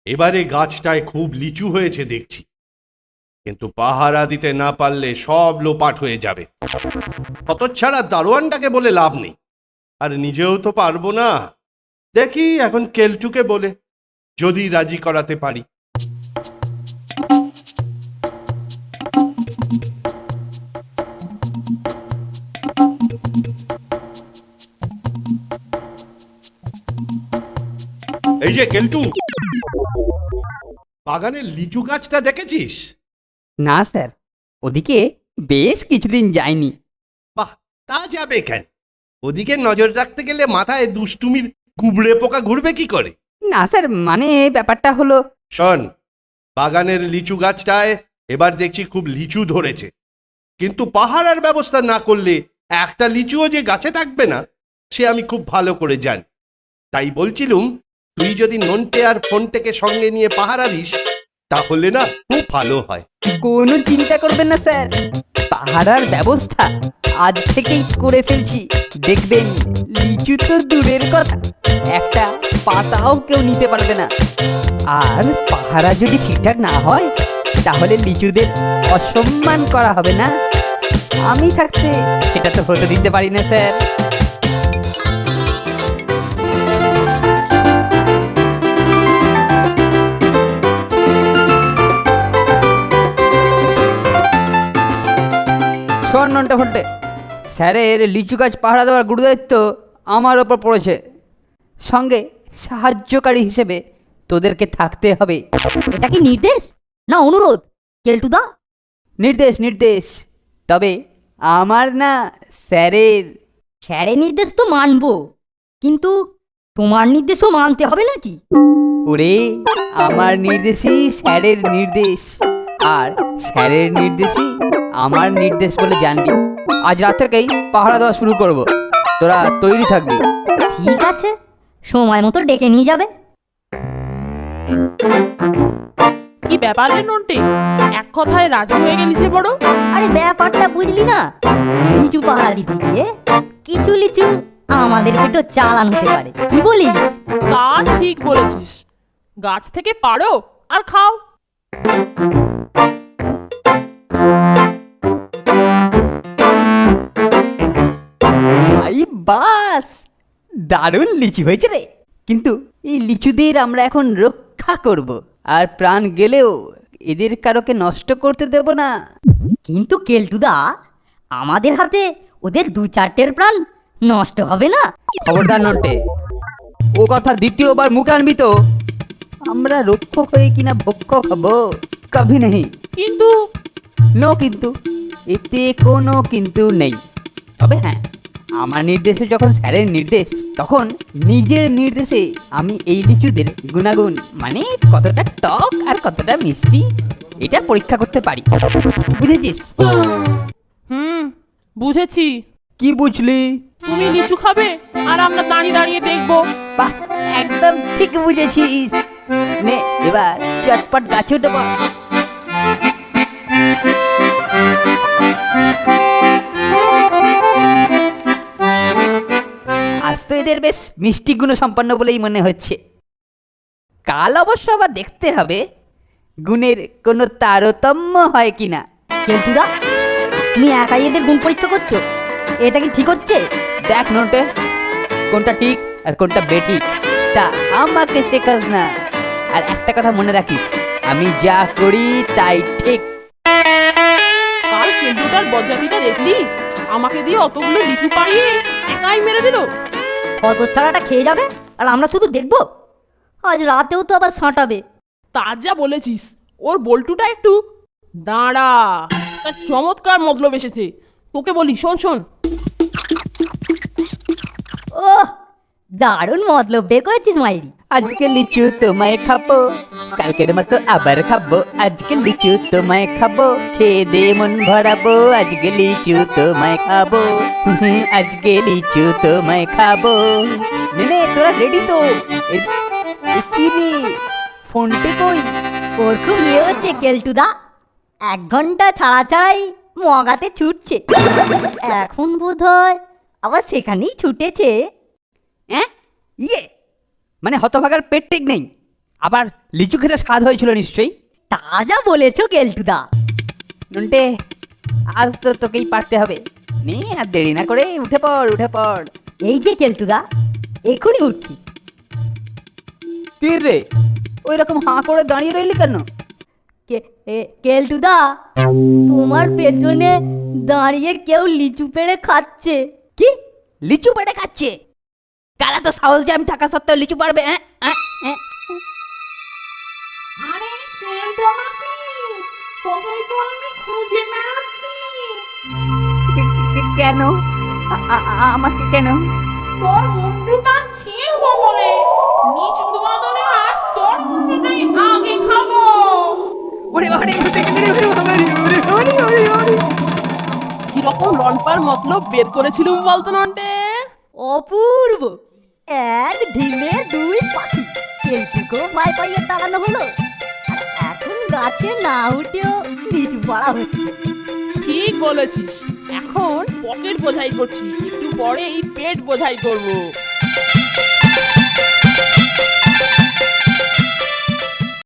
এবারে গাছটায় খুব লিচু হয়েছে দেখছি, কিন্তু পাহারা দিতে না পারলে সব লোপাট হয়ে যাবে। হতচ্ছাড়া দারোয়ানটাকে বলে লাভ নেই, আর নিজেও তো পারবো না। দেখি এখন কেলটুকে বলে যদি রাজি করাতে পারি। এই যে কেলটু, বাগানের লিচু গাছটা দেখেছিস? না স্যার, ওদিকে বেশ কিছুদিন যায়নি। বাহ, তা যাবে কেন? ওদিকে নজর রাখতে গেলে মাথায় দুষ্টুমির কুবড়ে পোকা ঘুরবে কি করে? না স্যার, মানে ব্যাপারটা হলো। শোন, বাগানের লিচু গাছটায় এবার দেখছি খুব লিচু ধরেছে, কিন্তু পাহারার ব্যবস্থা না করলে একটা লিচুও যে গাছে থাকবে না সে আমি খুব ভালো করে জানি। তাই বলছিলুম, তুই যদি নন্টে আর ফোনটাকে সঙ্গে নিয়ে পাহারা দিস তাহলে না খুব ভালো হয়। কোনো চিন্তা করবেন না স্যার, পাহারার ব্যবস্থা আজ থেকেই করে ফেলছি। দেখবেন লিচু তো দূরের কথা, একটা পাতাও কেউ নিতে পারবে না। আর পাহারা যদি ঠিকঠাক না হয় তাহলে লিচুদের অসম্মান করা হবে না। আমি থাকতে সেটা তো হতে দিতে পারি না স্যার। নন্টে ফন্টে, স্যারের লিচু গাছ পাহারা দেওয়ার গুরুদায়িত্ব আমার ওপর পড়েছে। সঙ্গে সাহায্যকারী হিসেবে তোদেরকে থাকতে হবে। এটা কি নির্দেশ না অনুরোধ কেলটুদা? নির্দেশ, নির্দেশ। তবে আমার না, স্যারের। স্যারের নির্দেশ তো মানবো, কিন্তু তোমার নির্দেশও মানতে হবে নাকি? ওরে, আমার নির্দেশই স্যারের নির্দেশ, আর স্যারের নির্দেশই আমার নির্দেশ বলে জানবি। আজ রাত থেকেই পাহারা দেওয়া শুরু করব, তোরা তৈরি থাকবি। ঠিক আছে, সময় মতো ডেকে নিয়ে যাবে। কি ব্যাপার রে নন্টে, এক কথায় রাজি হয়ে গেলি যে বড়? আরে ব্যাপারটা বুঝলি না, লিচু পাহারা দিতে গিয়ে কিছু লিচু আমাদের পেটও চালান হতে পারে, কি বলিস? তা ঠিক বলেছিস, গাছ থেকে পাড়ো আর খাও। ভাই বাস, দারুণ লিচু হয়েছে রে। কিন্তু এই লিচুদের আমরা এখন রক্ষা করব, আর প্রাণ গেলেও এদের কারোকে নষ্ট করতে দেব না। কিন্তু কেলটুদা, আমাদের হাতে ওদের দু চারটের প্রাণ নষ্ট হবে না? খবরদার নন্টে, ও কথা দ্বিতীয়বার মুখে আনবি তো। আমরা রক্ষক হয়ে কিনা ভক্ষক হব, কভি নেই। কিন্তু নো কিন্তু, এতে কোনো কিন্তু নেই। তবে হ্যাঁ, আমার নির্দেশে যখন স্যারের নির্দেশ, তখন নিজের নির্দেশে আমি এই লিচুদের গুণাগুণ, মানে কতটা টক আর কতটা মিষ্টি, এটা পরীক্ষা করতে পারি। বুঝেছিস? বুঝেছি। কি বুঝলি? তুমি লিচু খাবে আর আমরা দাঁড়িয়ে দাঁড়িয়ে দেখবো। বাহ, একদম ঠিক বুঝেছিস। নে এবার চটপট গাছে উঠে পড়। আজ তো এদের বেশ মিষ্টি গুণ সম্পন্ন বলেই মনে হচ্ছে। কাল অবশ্য আবার দেখতে হবে গুণের কোনো তারতম্য হয় কিনা। কেলটুদা, তুমি একাই এদের গুণ পরীক্ষা করছো? এটা কি ঠিক হচ্ছে? দেখ নোটে, কোনটা ঠিক আর কোনটা বেঠিক তা আমাকে শেখাস না। আর একটা কথা মনে রাখিস, আমি যা করি তাই ঠিক। কাল কেলটুটার বজ্জাতিটা দেখলি? আমাকে দিয়ে অতগুলো লিচু পাড়িয়ে একাই মেরে দিল। হতচ্ছাড়াটা খেয়ে যাবে আর আমরা শুধু দেখবো? আজ রাতেও তো আবার সাঁটাবে। তা যা বলেছিস, ওর বল্টুটা একটু দাঁড়া, তার চমৎকার মতলব এসেছে। তোকে বলি, শোন শোন। ওহ, দারুণ মতলব বের করেছিস মাইরি। আজকে লিচু তোমায় খাবো, কালকের মতো আবার খাবো। আজকে লিচু তোমায় খাবো, খেয়ে দে মন ভরাবো। আজকে লিচু তোমায় খাবো, আজকে লিচু তোমায় খাবো। নে তোরা রেডি তো? কি রে, ফোনটি কই? ওর খুব ইয়ে হচ্ছে কেলটুদা, 1 ঘন্টা ছাড়া ছাড়াই মগাতে ছুটছে। এখন বোধ হয় আবার সেখানেই ছুটেছে। ইয়ে মানে হতভাগার পেট ঠিক নেই, আবার লিচু খেতে স্বাদ হয়েছিল নিশ্চয়ই। তা যা বলেছো কেলটুদা। নন্টে, আজ তো তোকেই পারতে হবে। নে আর দেরি না করে উঠে পড়, উঠে পড়। এই যে কেলটুদা, এখনই উঠছি। কি রে, ওই রকম হাঁ করে দাঁড়িয়ে রইলি কেন? কেলটুদা, তোমার পেছনে দাঁড়িয়ে কেউ লিচু পেড়ে খাচ্ছে। কি লিচু পেড়ে খাচ্ছে? কারা তো সাহস যে আমি থাকা সত্ত্বেও লিচু পারবে? আরে কেলটু নাকি? তোকে তো আমি খুঁজে বেড়াচ্ছি। কেন? আমাকে কেন? তোর মুন্ডুটা ছিঁড়বো বলে। নিচুর বদলে আজ তোর মুন্ডুটাই আগে খাবো। ওরে বাবারে, ওরে বাবারে, ওরে বাবারে, ওরে বাবারে। কিরকম লম্পার মতলব বের করেছিলুম বলতো নন্টে? অপূর্ব! এক ঢিলে দুই পাখি, কেলটুকেও ভয় পাইয়ে তাড়ানো হলো, আর এখন গাছে না উঠেও লিচু পাড়া হচ্ছে। ঠিক বলেছিস। এখন পকেট বোঝাই করছি, একটু পরেই পেট বোঝাই করবো।